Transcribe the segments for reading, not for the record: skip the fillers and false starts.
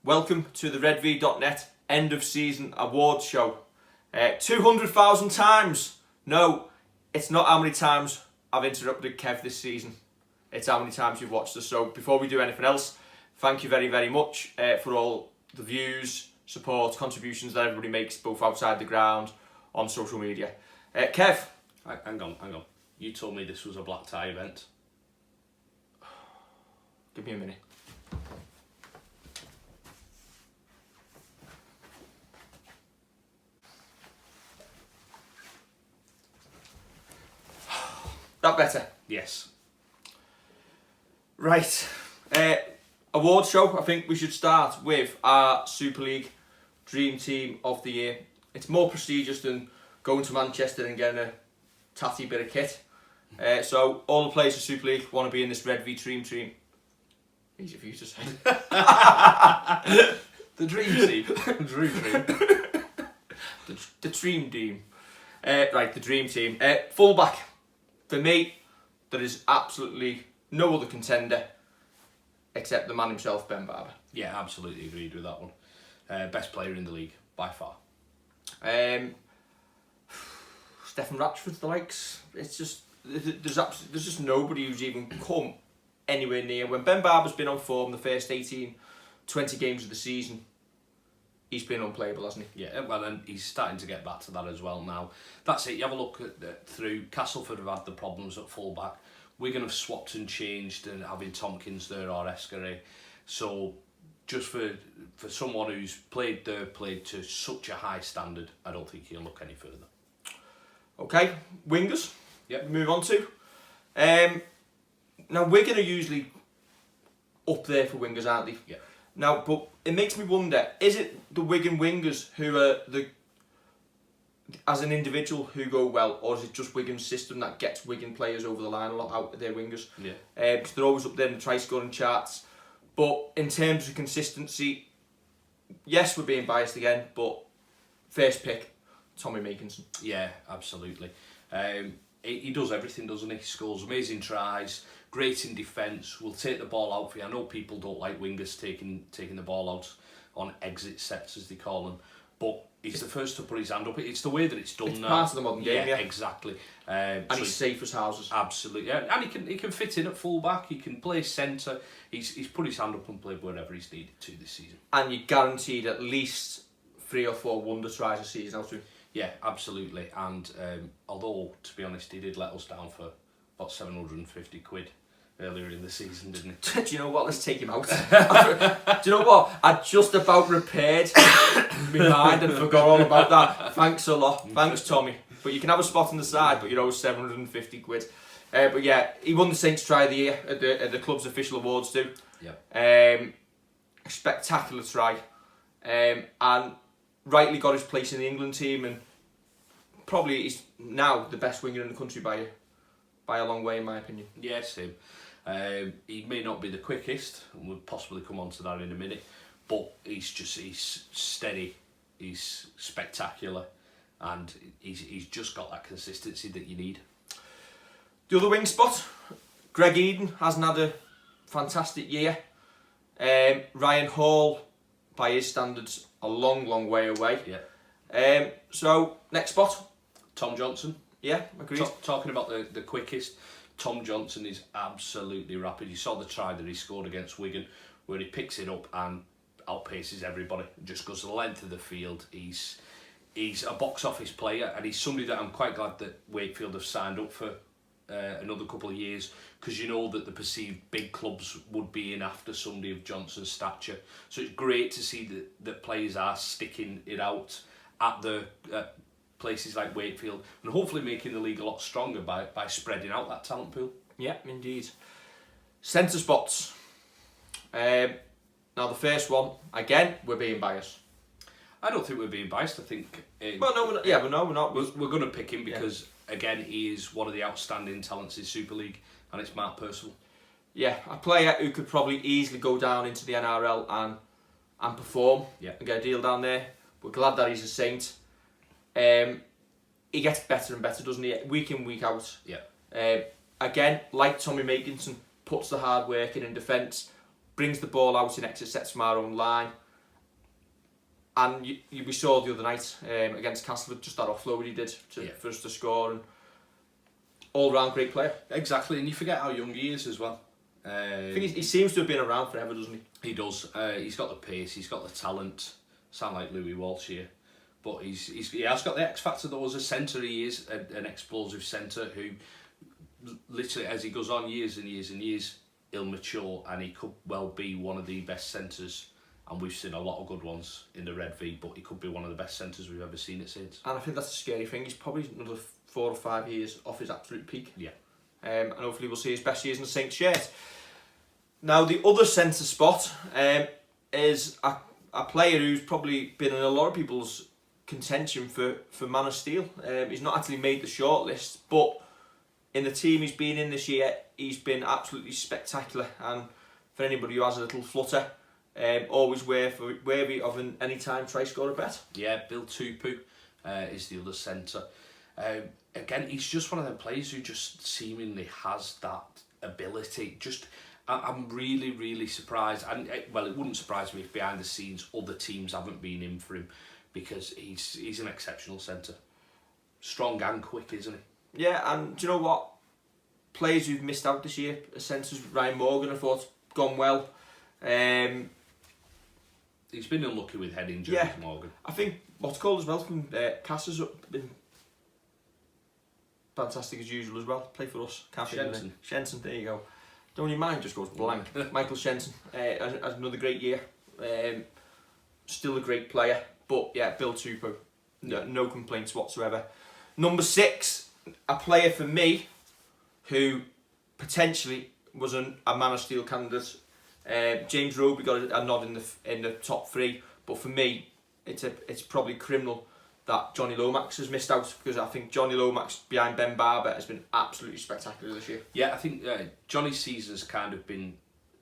Welcome to the Redvee.net end of season awards show. 200,000 times. No, it's not how many times I've interrupted Kev this season. It's how many times you've watched us. So before we do anything else, thank you very, very much for all the views, support, contributions that everybody makes, both outside the ground, on social media. Kev. Hang on. You told me this was a black tie event. Give me a minute. That better? Yes. Right. Award show. I think we should start with our Super League Dream Team of the Year. It's more prestigious than going to Manchester and getting a tatty bit of kit. So all the players of Super League want to be in this Redvee Dream Team. Easy for you to say. The Dream Team. The Dream Team. Right, the Dream Team. Fullback. For me, there is absolutely no other contender except the man himself, Ben Barber. Yeah, absolutely agreed with that one. Best player in the league, by far. Stefan Ratchford's the likes. It's just there's just nobody who's even come anywhere near. When Ben Barber's been on form the first 18, 20 games of the season, he's been unplayable, hasn't he? Yeah, well, and he's starting to get back to that as well now. That's it. You have a look at through Castleford have had the problems at fullback. Wigan have swapped and changed and having Tompkins there or Escaré. So just for someone who's played to such a high standard, I don't think he'll look any further. Okay, wingers. Yep. Move on to. Now Wigan are usually up there for wingers, aren't they? Yeah. Now, but it makes me wonder: is it the Wigan wingers who are as an individual who go well, or is it just Wigan's system that gets Wigan players over the line a lot out of their wingers? Yeah. Because they're always up there in the try-scoring charts. But in terms of consistency, yes, we're being biased again, but first pick, Tommy Makinson. Yeah, absolutely. He does everything, doesn't he? He scores amazing tries, great in defence, will take the ball out for you. I know people don't like wingers taking the ball out on exit sets, as they call them, but he's the first to put his hand up. It's the way that it's done It's now. part of the modern game, yeah. Exactly. And so he's safe as houses. Absolutely, yeah. And he can fit in at full-back, he can play centre, he's put his hand up and played wherever he's needed to this season. And you're guaranteed at least 3 or 4 wonder tries a season out of him. Yeah, absolutely. And although, to be honest, he did let us down for about 750 quid earlier in the season, didn't he? Do you know what? Let's take him out. Do you know what? I just about repaired my mind and forgot all about that. Thanks a lot. Thanks, Tommy. But you can have a spot on the side, but you know, 750 quid. But yeah, he won the Saints Try of the Year at the club's official awards too. Yeah. Spectacular try. And rightly got his place in the England team, and probably he's now the best winger in the country by a long way, in my opinion. Yes, him. He may not be the quickest, and we'll possibly come on to that in a minute, but he's steady, he's spectacular, and he's just got that consistency that you need. The other wing spot, Greg Eden hasn't had a fantastic year. Ryan Hall, by his standards, a long way away. Yeah. So next spot, Tom Johnson. Yeah, agreed. Talking about the quickest, Tom Johnson is absolutely rapid. You saw the try that he scored against Wigan, where he picks it up and outpaces everybody. Just goes the length of the field. He's a box office player, and he's somebody that I'm quite glad that Wakefield have signed up for another couple of years, because you know that the perceived big clubs would be in after somebody of Johnson's stature. So it's great to see that players are sticking it out at the places like Wakefield, and hopefully making the league a lot stronger by spreading out that talent pool. Yeah, indeed. Centre spots. Now the first one, again, we're being biased. I don't think we're being biased. I think. Well, no, we're not. Yeah, but no, we're not. We're going to pick him because again, he is one of the outstanding talents in Super League, and it's Mark Percival. Yeah, a player who could probably easily go down into the NRL and perform and get a deal down there. We're glad that he's a Saint. He gets better and better, doesn't he? Week in, week out. Yeah. Again, like Tommy Makinson, puts the hard work in defence, brings the ball out in extra sets from our own line. And we saw the other night against Castleford, just that offload he did for us to score, and all-round great player. Exactly, and you forget how young he is as well. I think he seems to have been around forever, doesn't he? He does. He's got the pace, he's got the talent. Sound like Louis Walsh here. But he has got the X factor though. As a centre, he is an explosive centre who, literally, as he goes on years and years and years, he'll mature, and he could well be one of the best centres. And we've seen a lot of good ones in the Redvee, but he could be one of the best centres we've ever seen it since. And I think that's the scary thing. He's probably another 4 or 5 years off his absolute peak. Yeah. And hopefully we'll see his best years in the Saints shirt. Now the other centre spot is a player who's probably been in a lot of people's contention for Man of Steel. He's not actually made the shortlist, but in the team he's been in this year, he's been absolutely spectacular. And for anybody who has a little flutter, always wary of an anytime try scorer bet. Yeah, Bill Tupu is the other centre. Again, he's just one of them players who just seemingly has that ability. I'm really, really surprised. And well, it wouldn't surprise me if behind the scenes other teams haven't been in for him, because he's an exceptional centre. Strong and quick, isn't he? Yeah, and do you know what? Players who've missed out this year, centres, Ryan Morgan, I thought, gone well. He's been unlucky with head injuries, Morgan. I think what's called as well from Cass has been fantastic as usual as well. Play for us. Shenson, there you go. Don't your mind just goes blank. Michael Shenson has another great year. Still a great player, but yeah, Bill Tupu, no complaints whatsoever. Number 6, a player for me who potentially was a Man of Steel candidate. James Roby got a nod in the top 3, but for me, it's probably criminal that Johnny Lomax has missed out, because I think Johnny Lomax behind Ben Barber has been absolutely spectacular this year. Yeah, I think Johnny's season's kind of been,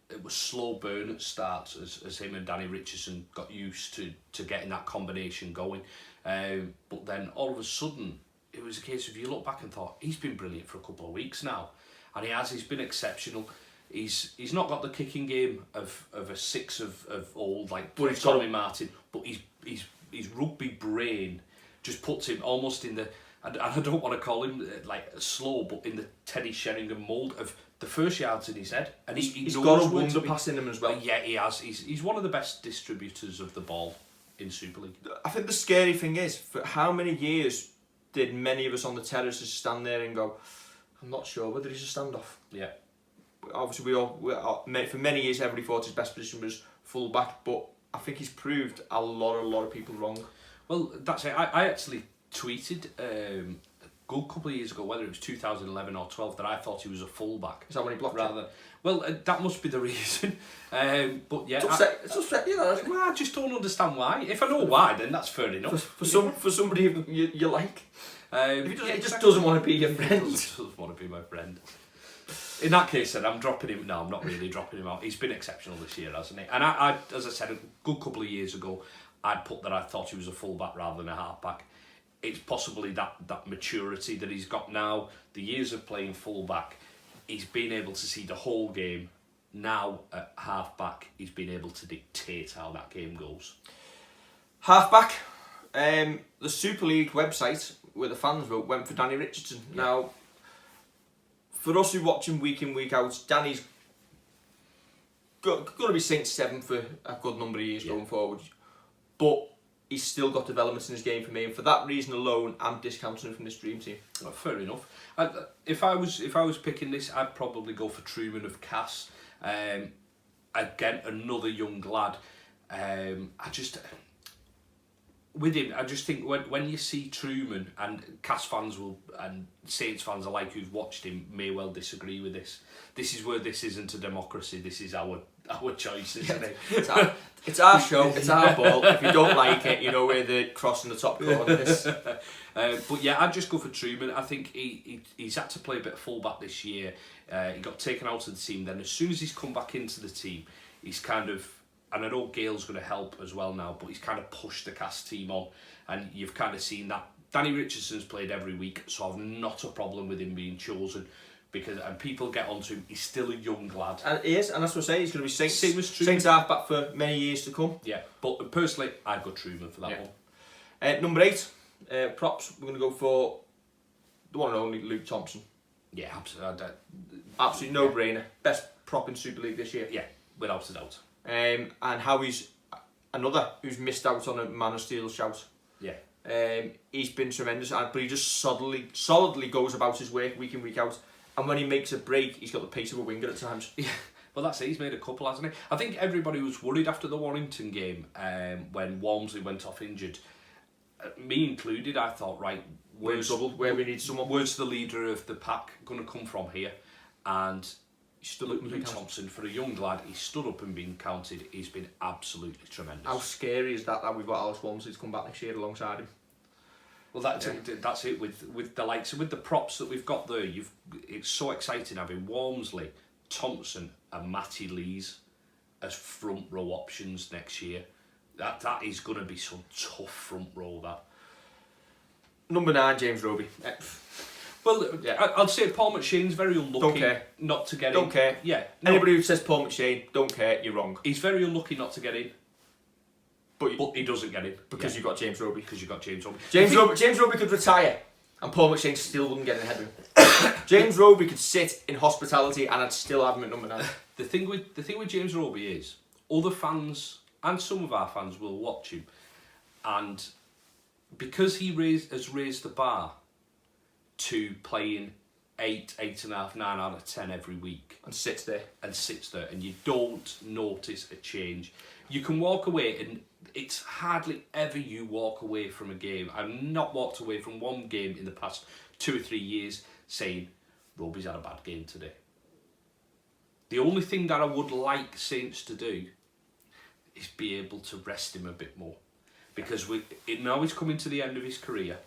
it was slow burn at starts as him and Danny Richardson got used to getting that combination going, but then all of a sudden it was a case of, you look back and thought, he's been brilliant for a couple of weeks now, and he's been exceptional. He's not got the kicking game of a 6 of old like Tommy Martin, but his rugby brain just puts him almost in the, and I don't want to call him like slow, but in the Teddy Sheringham mould of the first yards in his head, and he's got a wonder pass in him as well. Yeah, he has. He's one of the best distributors of the ball in Super League. I think the scary thing is, for how many years did many of us on the terraces stand there and go, I'm not sure whether he's a standoff. Yeah. Obviously, for many years everybody thought his best position was full back, but I think he's proved a lot of people wrong. Well, that's it. I actually tweeted a good couple of years ago, whether it was 2011 or 12, that I thought he was a fullback. Is that when he blocked rather? Well, that must be the reason. But yeah, it's upset you, though, isn't it? Well, I just don't understand why. If I know why, then that's fair enough. For somebody you like. He just exactly. doesn't want to be your friend. He doesn't want to be my friend. In that case, then I'm dropping him. No, I'm not really dropping him out. He's been exceptional this year, hasn't he? And I, as I said, a good couple of years ago, I'd put that I thought he was a fullback rather than a halfback. It's possibly that maturity that he's got now, the years of playing fullback, he's been able to see the whole game. Now at halfback, he's been able to dictate how that game goes. Halfback, the Super League website where the fans vote went for Danny Richardson. Yeah. Now, for us who watch him week in, week out, Danny's going to be Saints 7 for a good number of years going forward. But he's still got developments in his game for me, and for that reason alone, I'm discounting him from this dream team. Well, fair enough. If I was picking this, I'd probably go for Truman of Cass. Again, another young lad. With him, I just think when you see Truman, and Cass fans and Saints fans alike who've watched him may well disagree with this. This is where this isn't a democracy. This is our choice, isn't it? It's our show. It's our ball. If you don't like it, you know where the cross in the top corner is. But yeah, I'd just go for Truman. I think he's had to play a bit of fullback this year. He got taken out of the team. Then as soon as he's come back into the team, he's kind of, and I know Gale's going to help as well now, but he's kind of pushed the Cass team on, and you've kind of seen that. Danny Richardson's played every week, so I've not a problem with him being chosen. and people get onto him. He's still a young lad. And he is, and that's what I say. He's going to be Same as Truman. Saints halfback for many years to come. Yeah, but personally, I'd go Truman for that one. Number 8, props. We're going to go for the one and only Luke Thompson. Yeah, absolutely. Absolute no-brainer. Best prop in Super League this year. Yeah, without a doubt. And how he's another who's missed out on a Man of Steel shout. Yeah. He's been tremendous, but he just solidly goes about his work week in, week out. And when he makes a break, he's got the pace of a winger at times. Yeah. Well, that's it. He's made a couple, hasn't he? I think everybody was worried after the Warrington game when Walmsley went off injured. Me included, I thought, right, where's where we need someone. Where's the leader of the pack going to come from here? And Luke Thompson, for a young lad, he stood up and been counted. He's been absolutely tremendous. How scary is that we've got Alex Walmsley to come back next year alongside him? Well, that's it with the likes with the props that we've got there. It's so exciting having Walmsley, Thompson, and Matty Lees as front row options next year. That is going to be some tough front row. That. Number 9, James Roby. Well, yeah. I'd say Paul McShane's very unlucky don't care. Not to get in. Don't care. Yeah. No. Anybody who says Paul McShane, don't care, you're wrong. He's very unlucky not to get in. But he doesn't get in. Because you've got James Roby. Because you've got James Roby. James Roby could retire and Paul McShane still wouldn't get in ahead of him. James Roby could sit in hospitality and I'd still have him at number 9. The thing with James Roby is other fans and some of our fans will watch him, and because he has raised the bar to playing 8, 8.5, 9 out of 10 every week, and sits there, and you don't notice a change. You can walk away, and it's hardly ever you walk away from a game. I've not walked away from one game in the past 2 or 3 years saying Roby's had a bad game today. The only thing that I would like Saints to do is be able to rest him a bit more, because now he's coming to the end of his career.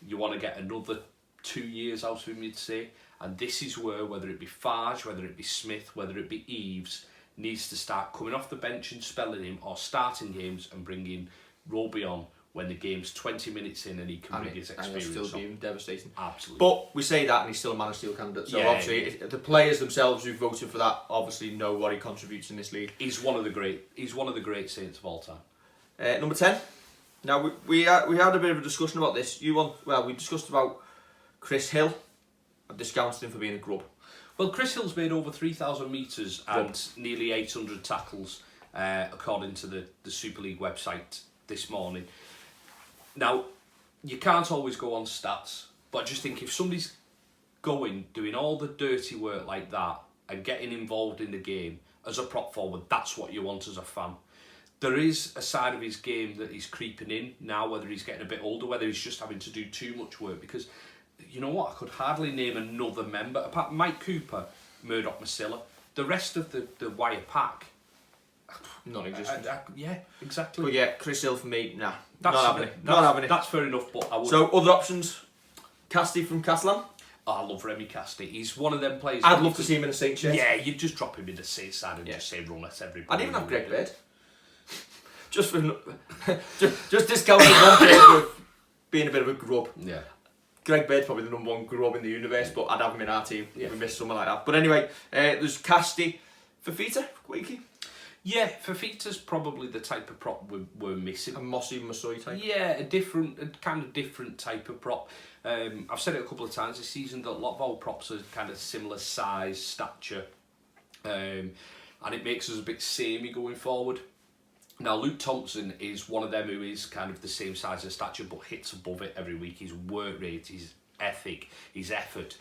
You want to get another 2 years out of him, you'd say, and this is where, whether it be Farge, whether it be Smith, whether it be Eves, needs to start coming off the bench and spelling him, or starting games and bringing Roby on when the game's 20 minutes in and he can bring his experience on. And he'll still be devastating. Absolutely. But we say that and he's still a Man of Steel candidate. So obviously the players themselves who voted for that obviously know what he contributes in this league. He's one of the great Saints of all time. Number 10. Now we had a bit of a discussion about this. We discussed about Chris Hill. I've discounted him for being a grub. Well, Chris Hill's made over 3,000 metres and nearly 800 tackles, according to the Super League website this morning. Now, you can't always go on stats, but I just think if somebody's doing all the dirty work like that and getting involved in the game as a prop forward, that's what you want as a fan. There is a side of his game that he's creeping in now, whether he's getting a bit older, whether he's just having to do too much work, because you know what, I could hardly name another member apart from Mike Cooper, Murdoch Masilla. The rest of the wire pack, non-existent. Yeah, exactly. But yeah, Chris Hill for me, nah. Not having it. That's fair enough, but I would. So other options, Casti from Catalan. Oh, I love Remy Casti. He's one of them players. I'd love to see him in a Saints shirt. Yeah, you'd just drop him in the Saints side and just say run at everybody. I'd even have Greg Baird. just discounting one player for being a bit of a grub. Yeah. Greg Baird probably the number 1 grub in the universe, but I'd have him in our team if we missed someone like that. But anyway, there's Casti, Fafita, Quakey. Yeah, Fafita's probably the type of prop we're missing. A Mossy Masoi type. Yeah, a kind of different type of prop. I've said it a couple of times this season that a lot of our props are kind of similar size, stature, and it makes us a bit samey going forward. Now, Luke Thompson is one of them who is kind of the same size and stature but hits above it every week. His work rate, his ethic, his effort,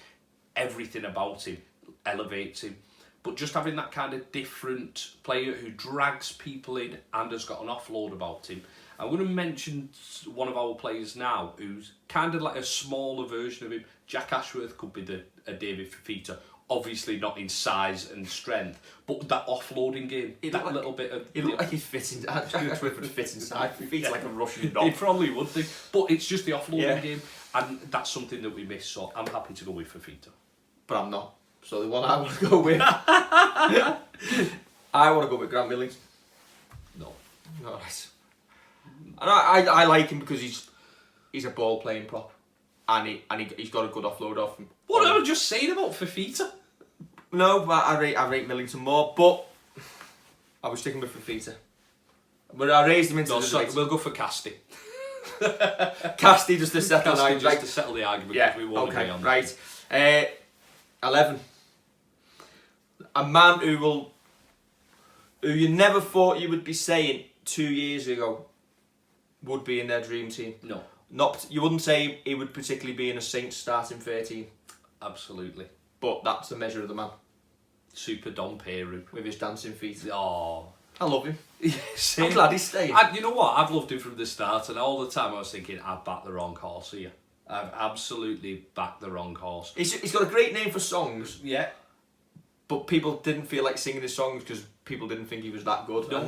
everything about him elevates him. But just having that kind of different player who drags people in and has got an offload about him. I'm going to mention one of our players now who's kind of like a smaller version of him. Jack Ashworth could be a David Fafita. Obviously not in size and strength, but that offloading game, he looked like he fits in. Jack Ashworth would fit inside. He feels like a Russian dog. He probably would do, but it's just the offloading game, and that's something that we miss. So I'm happy to go with Fafita, but I'm not. So the one I want to go with, I want to go with Grant Millings. No. And I like him because he's a ball playing prop. and he's got a good offload off him. What am I just saying about Fafita? No, but I rate Millington more, but I was sticking with Fafita. But I raised him into the debate. We'll go for Casti. Casti just to settle Casti the just to settle the argument. Yeah, we won't agree on that. Right. 11. A man who you never thought you would be saying 2 years ago would be in their dream team. No. You wouldn't say he would particularly be in a Saints starting 13. Absolutely. But that's the measure of the man. Super Dom Peru. With his dancing feet. Oh. I love him. Yes. I'm glad he's staying. You know what? I've loved him from the start, and all the time I was thinking, I've backed the wrong horse here. I've absolutely backed the wrong horse. He's got a great name for songs, Yeah. but people didn't feel like singing his songs because people didn't think he was that good. No. And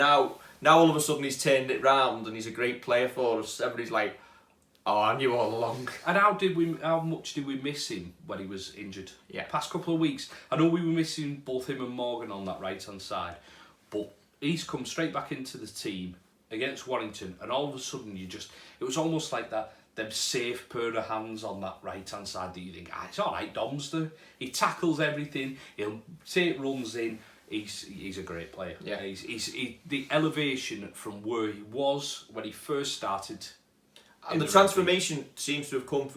now all of a sudden he's turned it round and he's a great player for us. Everybody's like, oh, I knew all along. And how much did we miss him when he was injured? Yeah. Past couple of weeks. I know we were missing both him and Morgan on that right hand side, but he's come straight back into the team against Warrington, and all of a sudden it was almost like them safe pair of hands on that right hand side that you think, it's alright, Dom's there. He tackles everything, he'll take runs in. He's a great player. Yeah. The elevation from where he was when he first started. And the transformation seems to have come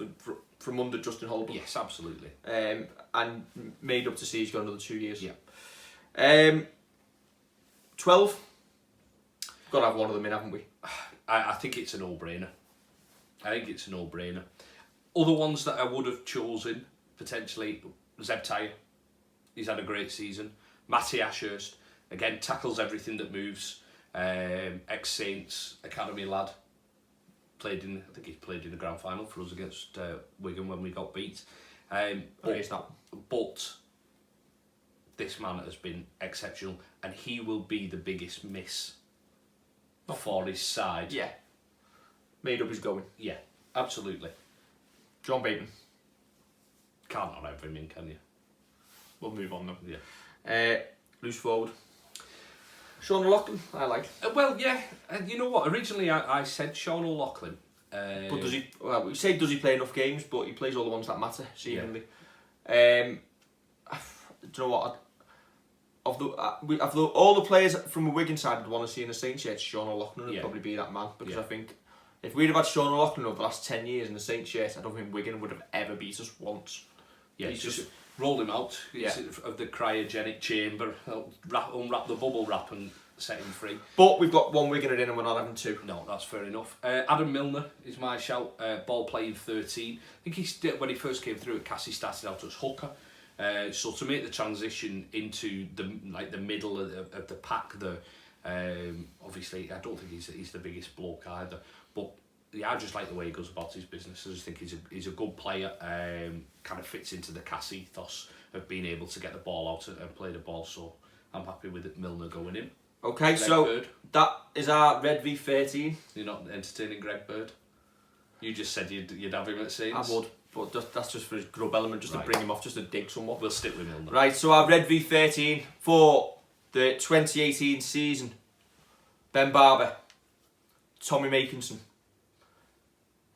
from under Justin Holbrook. Yes, absolutely. And made up to see he's got another 2 years. Yeah. 12. Got to have one of them in, haven't we? I think it's a no-brainer. Other ones that I would have chosen, potentially, Zeb Tyre. He's had a great season. Matty Ashurst, again, tackles everything that moves. Ex-Saints Academy lad. I think he played in the grand final for us against Wigan when we got beat. But this man has been exceptional, and he will be the biggest miss for his side. Yeah. Made up his going. Yeah, absolutely. John Bateman. Can't not have him in, can you? We'll move on though. Yeah. Loose forward. Sean O'Loughlin, I like. Well, yeah. You know what? Originally, I said Sean O'Loughlin. But does he? Well, we say does he play enough games? But he plays all the ones that matter, seemingly. Do you know what? Of all the players from a Wigan side I'd want to see in the Saints shirt, Sean O'Loughlin would probably be that man, because I think if we'd have had Sean O'Loughlin over the last 10 years in the Saints shirt, I don't think Wigan would have ever beat us once. Yeah, he's just rolled him out of the cryogenic chamber, unwrap the bubble wrap and set him free. But we've got one Wiganer in and we're not having two. No, that's fair enough. Adam Milner is my shout. Ball playing 13. I think when he first came through at Cassie, started out as hooker. So to make the transition into the middle of the pack there, obviously I don't think he's the biggest bloke either, but yeah, I just like the way he goes about his business. I just think he's a good player. Kind of fits into the Cass ethos of being able to get the ball out and play the ball. So I'm happy with it, Milner going in. Okay, Greg so Bird. that is our Redvee 13. You're not entertaining Greg Bird? You just said you'd have him at Saints. I would, but that's just for his grub element, just to bring him off, just to dig somewhat. We'll stick with Milner. Right, so our Redvee 13 for the 2018 season: Ben Barber, Tommy Makinson,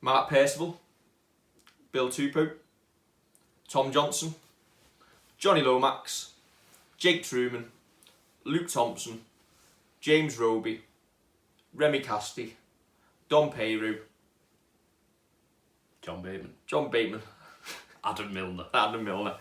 Mark Percival, Bill Tupou, Tom Johnson, Johnny Lomax, Jake Truman, Luke Thompson, James Roby, Remy Casti, Dom Peru, John Bateman. John Bateman, Adam Milner. Adam Milner.